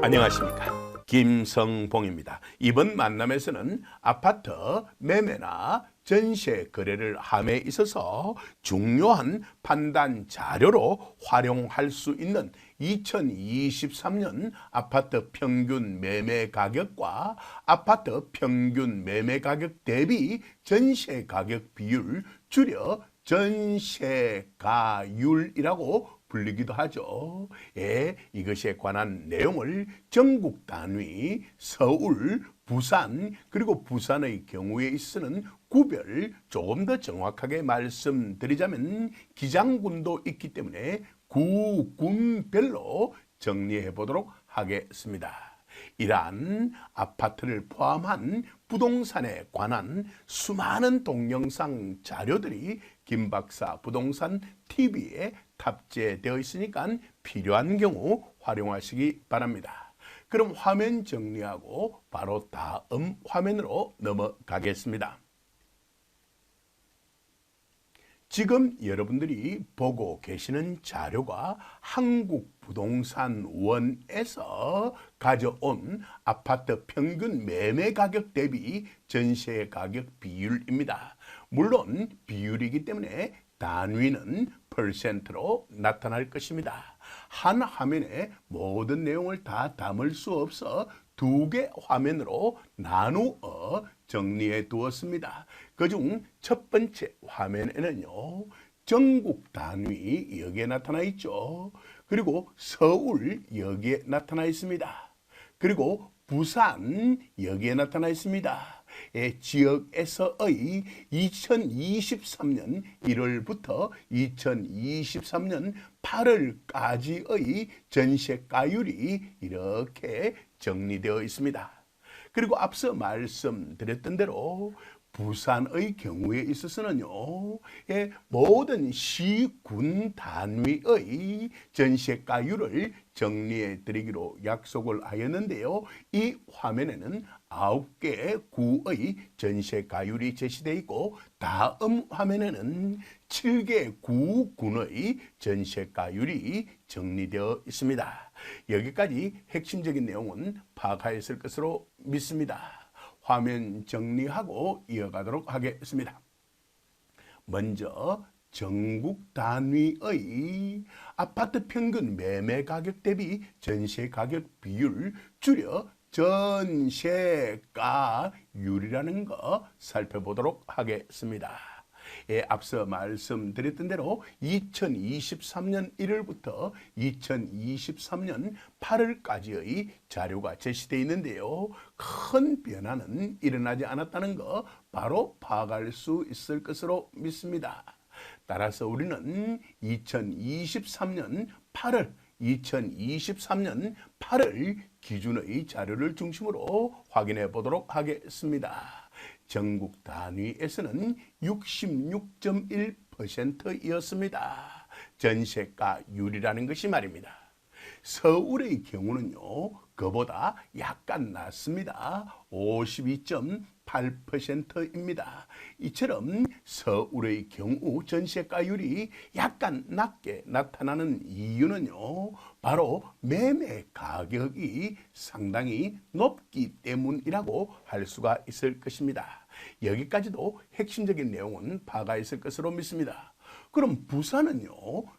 안녕하십니까, 김성봉입니다. 이번 만남에서는 아파트 매매나 전세 거래를 함에 있어서 중요한 판단 자료로 활용할 수 있는 2023년 아파트 평균 매매 가격과 아파트 평균 매매 가격 대비 전세 가격 비율, 줄여 전세가율이라고 불리기도 하죠. 이것에 관한 내용을 전국 단위, 서울, 부산, 그리고 부산의 경우에 있어서는 구별 조금 더 정확하게 말씀드리자면 기장군도 있기 때문에 구군별로 정리해 보도록 하겠습니다. 이러한 아파트를 포함한 부동산에 관한 수많은 동영상 자료들이 김박사 부동산 TV에 탑재되어 있으니까 필요한 경우 활용하시기 바랍니다. 그럼 화면 정리하고 바로 다음 화면으로 넘어가겠습니다. 지금 여러분들이 보고 계시는 자료가 한국부동산원에서 가져온 아파트 평균 매매 가격 대비 전세 가격 비율입니다. 물론 비율이기 때문에 단위는 퍼센트로 나타날 것입니다. 한 화면에 모든 내용을 다 담을 수 없어 두 개 화면으로 나누어 정리해 두었습니다. 그중 첫 번째 화면에는요, 전국 단위 여기에 나타나 있죠. 그리고 서울 여기에 나타나 있습니다. 그리고 부산 여기에 나타나 있습니다. 지역에서의 2023년 1월부터 2023년 8월까지의 전세가율이 이렇게 정리되어 있습니다. 그리고 앞서 말씀드렸던 대로 부산의 경우에 있어서는요, 모든 시군 단위의 전세가율을 정리해 드리기로 약속을 하였는데요. 이 화면에는 9개 구의 전세가율이 제시되어 있고, 다음 화면에는 7개 구군의 전세가율이 정리되어 있습니다. 여기까지 핵심적인 내용은 파악하였을 것으로 믿습니다. 화면 정리하고 이어가도록 하겠습니다. 먼저 전국 단위의 아파트 평균 매매 가격 대비 전세 가격 비율, 줄여 전세가율이라는 거 살펴보도록 하겠습니다. 앞서 말씀드렸던 대로 2023년 1월부터 2023년 8월까지의 자료가 제시되어 있는데요. 큰 변화는 일어나지 않았다는 거 바로 파악할 수 있을 것으로 믿습니다. 따라서 우리는 2023년 8월 기준의 자료를 중심으로 확인해 보도록 하겠습니다. 전국 단위에서는 66.1%였습니다. 전세가율이라는 것이 말입니다. 서울의 경우는요, 그보다 약간 낮습니다. 52.8%입니다. 이처럼 서울의 경우 전세가율이 약간 낮게 나타나는 이유는요, 바로 매매 가격이 상당히 높기 때문이라고 할 수가 있을 것입니다. 여기까지도 핵심적인 내용은 파악가 있을 것으로 믿습니다. 그럼 부산은요,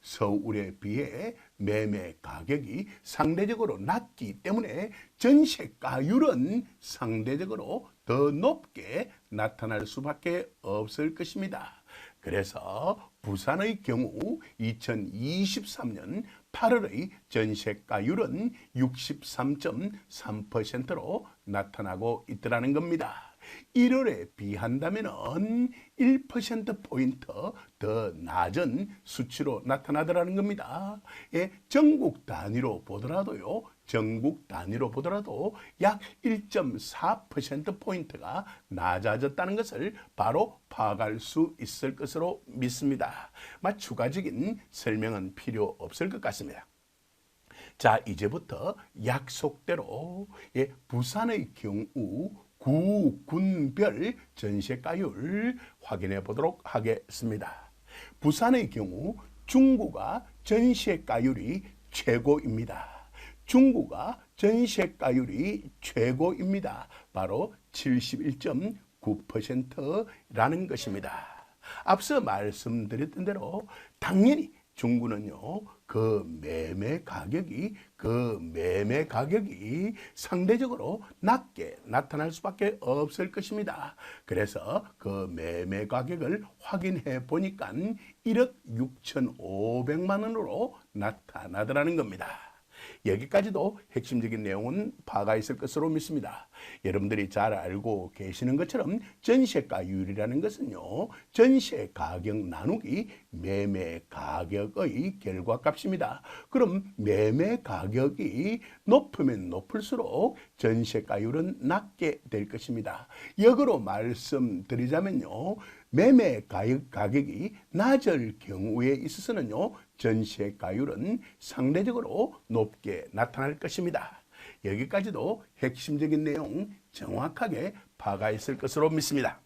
서울에 비해 매매 가격이 상대적으로 낮기 때문에 전세가율은 상대적으로 더 높게 나타날 수밖에 없을 것입니다. 그래서 부산의 경우 2023년 8월의 전세가율은 63.3%로 나타나고 있더라는 겁니다. 1월에 비한다면 1%포인트 더 낮은 수치로 나타나더라는 겁니다. 전국 단위로 보더라도 약 1.4%포인트가 낮아졌다는 것을 바로 파악할 수 있을 것으로 믿습니다. 추가적인 설명은 필요 없을 것 같습니다. 자, 이제부터 약속대로 부산의 경우 구군별 전세가율 확인해 보도록 하겠습니다. 부산의 경우 중구가 전세가율이 최고입니다. 중구가 전세가율이 최고입니다. 바로 71.9%라는 것입니다. 앞서 말씀드렸던 대로 당연히 중구는요, 그 매매 가격이 상대적으로 낮게 나타날 수밖에 없을 것입니다. 그래서 그 매매 가격을 확인해 보니까 1억 6,500만 원으로 나타나더라는 겁니다. 여기까지도 핵심적인 내용은 파악가 있을 것으로 믿습니다. 여러분들이 잘 알고 계시는 것처럼 전세가율이라는 것은요, 전세 가격 나누기 매매 가격의 결과값입니다. 그럼 매매 가격이 높으면 높을수록 전세가율은 낮게 될 것입니다. 역으로 말씀드리자면요, 매매 가격이 낮을 경우에 있어서는요, 전세가율은 상대적으로 높게 나타날 것입니다. 여기까지도 핵심적인 내용 정확하게 파악했을 것으로 믿습니다.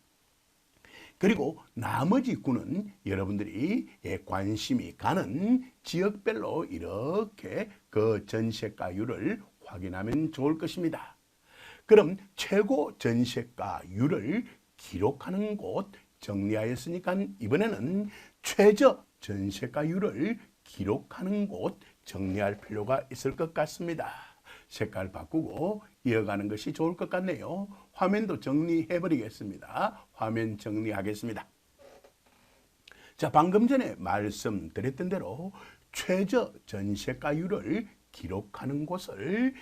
그리고 나머지 구는 여러분들이 관심이 가는 지역별로 이렇게 그 전세가율을 확인하면 좋을 것입니다. 그럼 최고 전세가율을 기록하는 곳 정리하였으니까 이번에는 최저 전세가율을 기록하는 곳 정리할 필요가 있을 것 같습니다. 색깔 바꾸고 이어가는 것이 좋을 것 같네요. 화면도 정리해 버리겠습니다. 화면 정리하겠습니다. 자, 방금 전에 말씀드렸던 대로 최저 전세가율을 기록하는 곳을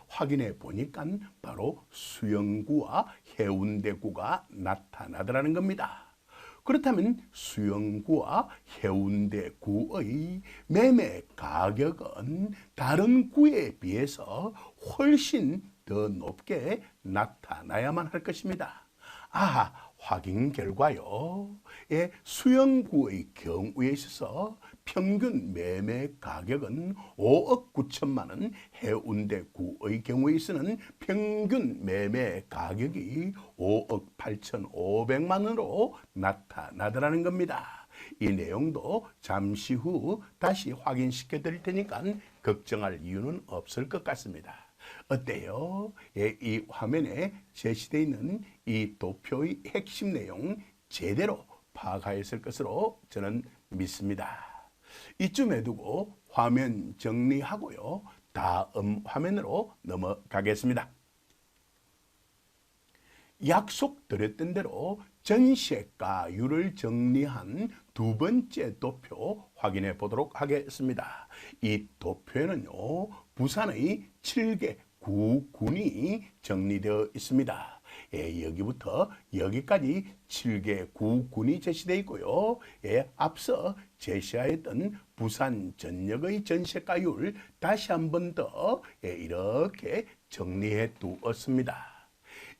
확인해 보니까 바로 수영구와 해운대구가 나타나더라는 겁니다. 그렇다면 수영구와 해운대구의 매매 가격은 다른 구에 비해서 훨씬 더 높게 나타나야만 할 것입니다. 확인 결과요. 수영구의 경우에 있어서 평균 매매 가격은 5억 9천만 원, 해운대구의 경우에 있어서는 평균 매매 가격이 5억 8,500만 원으로 나타나더라는 겁니다. 이 내용도 잠시 후 다시 확인시켜 드릴 테니까 걱정할 이유는 없을 것 같습니다. 어때요? 이 화면에 제시되어 있는 이 도표의 핵심 내용 제대로 파악하였을 것으로 저는 믿습니다. 이쯤에 두고 화면 정리하고요. 다음 화면으로 넘어가겠습니다. 약속드렸던 대로 전세가율을 정리한 두 번째 도표 확인해 보도록 하겠습니다. 이 도표에는요, 부산의 7개 구군이 정리되어 있습니다. 여기부터 여기까지 7개 구군이 제시되어 있고요. 앞서 제시하였던 부산 전역의 전세가율 다시 한 번 더 이렇게 정리해 두었습니다.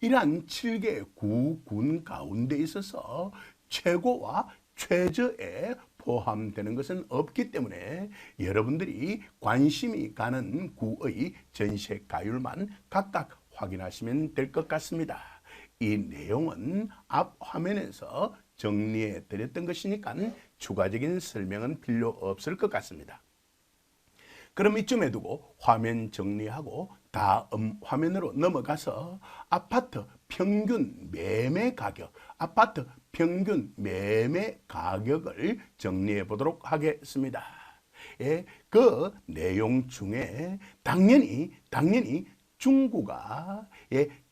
이러한 7개 구군 가운데 있어서 최고와 최저에 포함되는 것은 없기 때문에 여러분들이 관심이 가는 구의 전세가율만 각각 확인하시면 될 것 같습니다. 이 내용은 앞 화면에서 정리해 드렸던 것이니까 추가적인 설명은 필요 없을 것 같습니다. 그럼 이쯤에 두고 화면 정리하고 다음 화면으로 넘어가서 아파트 평균 매매 가격을 정리해 보도록 하겠습니다. 그 내용 중에 당연히 중구가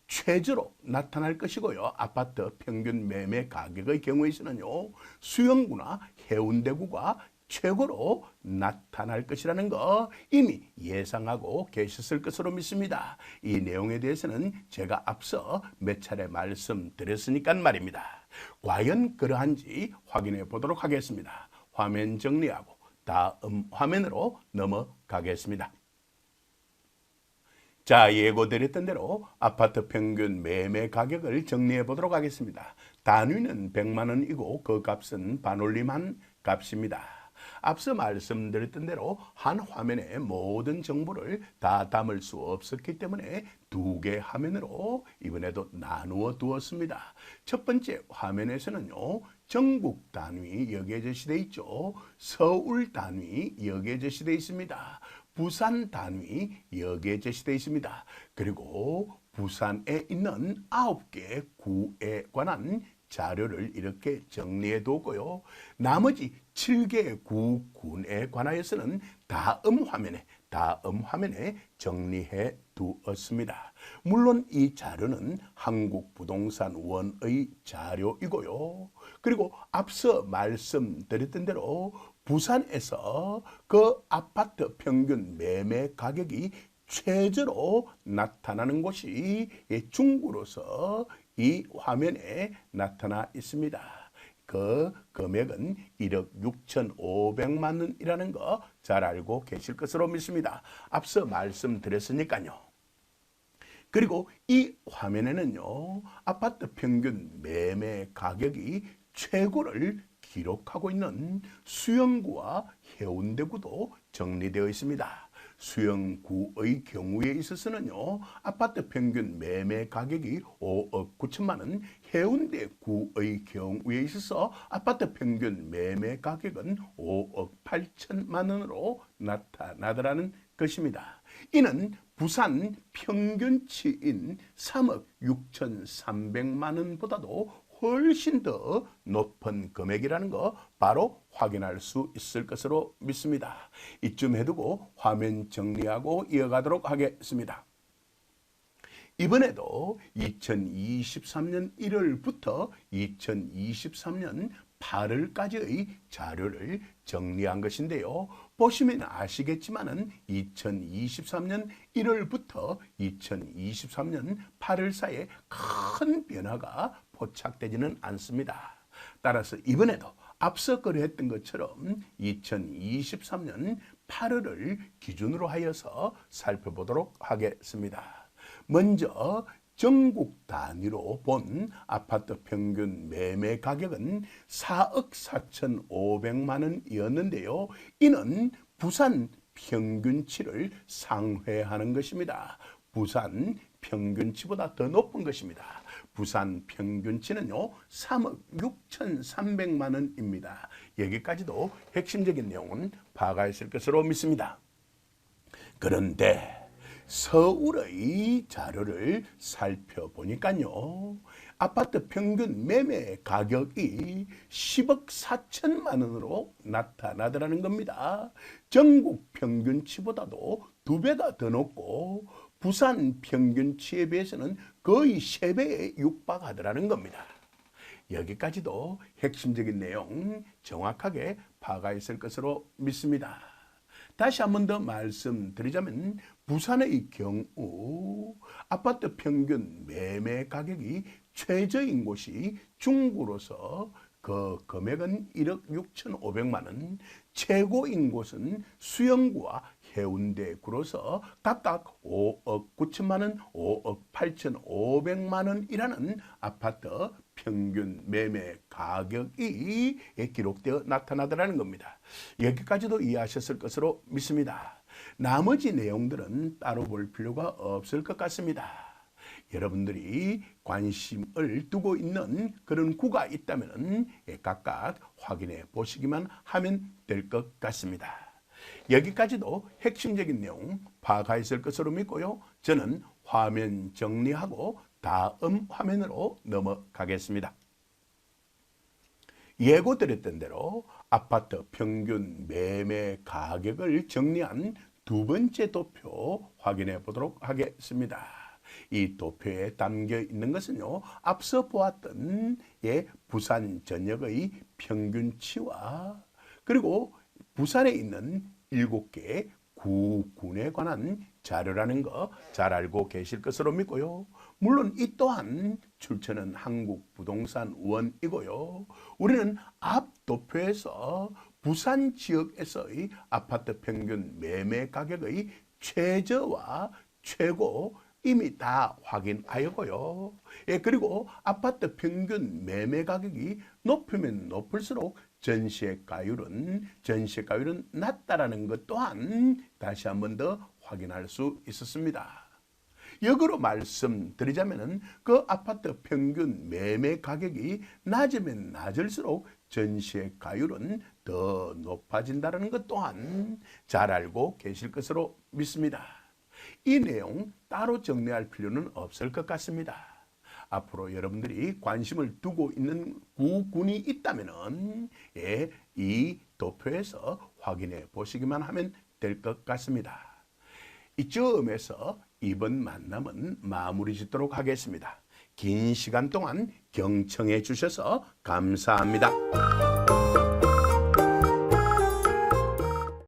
최저로 나타날 것이고요. 아파트 평균 매매 가격의 경우에서는요, 수영구나 해운대구가 최고로 나타날 것이라는 거 이미 예상하고 계셨을 것으로 믿습니다. 이 내용에 대해서는 제가 앞서 몇 차례 말씀드렸으니까 말입니다. 과연 그러한지 확인해 보도록 하겠습니다. 화면 정리하고 다음 화면으로 넘어가겠습니다. 자, 예고드렸던 대로 아파트 평균 매매 가격을 정리해 보도록 하겠습니다. 단위는 100만 원이고 그 값은 반올림한 값입니다. 앞서 말씀드렸던 대로 한 화면에 모든 정보를 다 담을 수 없었기 때문에 두 개 화면으로 이번에도 나누어 두었습니다. 첫 번째 화면에서는요, 전국 단위 여기에 제시되어 있죠. 서울 단위 여기에 제시되어 있습니다. 부산 단위 여기에 제시되어 있습니다. 그리고 부산에 있는 9개 구에 관한 자료를 이렇게 정리해 두고요. 나머지 7개 구군에 관하여서는 다음 화면에 정리해 두었습니다. 물론 이 자료는 한국부동산원의 자료이고요. 그리고 앞서 말씀드렸던 대로 부산에서 그 아파트 평균 매매 가격이 최저로 나타나는 곳이 중구로서 이 화면에 나타나 있습니다. 그 금액은 1억 6,500만 원이라는 거 잘 알고 계실 것으로 믿습니다. 앞서 말씀드렸으니까요. 그리고 이 화면에는요, 아파트 평균 매매 가격이 최고를 기록하고 있는 수영구와 해운대구도 정리되어 있습니다. 수영구의 경우에 있어서는요, 아파트 평균 매매 가격이 5억 9천만 원, 해운대구의 경우에 있어서 아파트 평균 매매 가격은 5억 8천만 원으로 나타나더라는 것입니다. 이는 부산 평균치인 3억 6,300만 원보다도 훨씬 더 높은 금액이라는 거 바로 확인할 수 있을 것으로 믿습니다. 이쯤 해두고 화면 정리하고 이어가도록 하겠습니다. 이번에도 2023년 1월부터 2023년 8월까지의 자료를 정리한 것인데요. 보시면 아시겠지만은 2023년 1월부터 2023년 8월 사이에 큰 변화가 포착되지는 않습니다. 따라서 이번에도 앞서 거래했던 것처럼 2023년 8월을 기준으로 하여서 살펴보도록 하겠습니다. 먼저 전국 단위로 본 아파트 평균 매매 가격은 4억 4,500만 원이었는데요. 이는 부산 평균치를 상회하는 것입니다. 부산 평균치보다 더 높은 것입니다. 부산 평균치는요 3억 6,300만 원입니다. 여기까지도 핵심적인 내용은 파악하 있을 것으로 믿습니다. 그런데 서울의 자료를 살펴보니까요, 아파트 평균 매매 가격이 10억 4천만 원으로 나타나더라는 겁니다. 전국 평균치보다도 2배가 더 높고 부산 평균치에 비해서는 거의 3배에 육박하더라는 겁니다. 여기까지도 핵심적인 내용 정확하게 파악하 있을 것으로 믿습니다. 다시 한 번 더 말씀드리자면 부산의 경우 아파트 평균 매매 가격이 최저인 곳이 중구로서 그 금액은 1억 6,500만 원, 최고인 곳은 수영구와 해운대구로서 각각 5억 9천만 원, 5억 8,500만 원이라는 아파트 평균 매매 가격이 기록되어 나타나더라는 겁니다. 여기까지도 이해하셨을 것으로 믿습니다. 나머지 내용들은 따로 볼 필요가 없을 것 같습니다. 여러분들이 관심을 두고 있는 그런 구가 있다면 각각 확인해 보시기만 하면 될 것 같습니다. 여기까지도 핵심적인 내용 파악하였을 것으로 믿고요. 저는 화면 정리하고 다음 화면으로 넘어가겠습니다. 예고드렸던 대로 아파트 평균 매매 가격을 정리한 두 번째 도표 확인해 보도록 하겠습니다. 이 도표에 담겨 있는 것은요, 앞서 보았던 부산 전역의 평균치와 그리고 부산에 있는 7개 구군에 관한 자료라는 거 잘 알고 계실 것으로 믿고요. 물론 이 또한 출처는 한국부동산원이고요. 우리는 앞 도표에서 부산 지역에서의 아파트 평균 매매 가격의 최저와 최고 이미 다 확인하였고요. 그리고 아파트 평균 매매 가격이 높으면 높을수록 전시가율은 낮다라는 것 또한 다시 한 번 더 확인할 수 있었습니다. 역으로 말씀드리자면 그 아파트 평균 매매 가격이 낮으면 낮을수록 전시가율은 더 높아진다는 것 또한 잘 알고 계실 것으로 믿습니다. 이 내용 따로 정리할 필요는 없을 것 같습니다. 앞으로 여러분들이 관심을 두고 있는 구군이 있다면 이 도표에서 확인해 보시기만 하면 될 것 같습니다. 이쯤에서 이번 만남은 마무리 짓도록 하겠습니다. 긴 시간 동안 경청해 주셔서 감사합니다.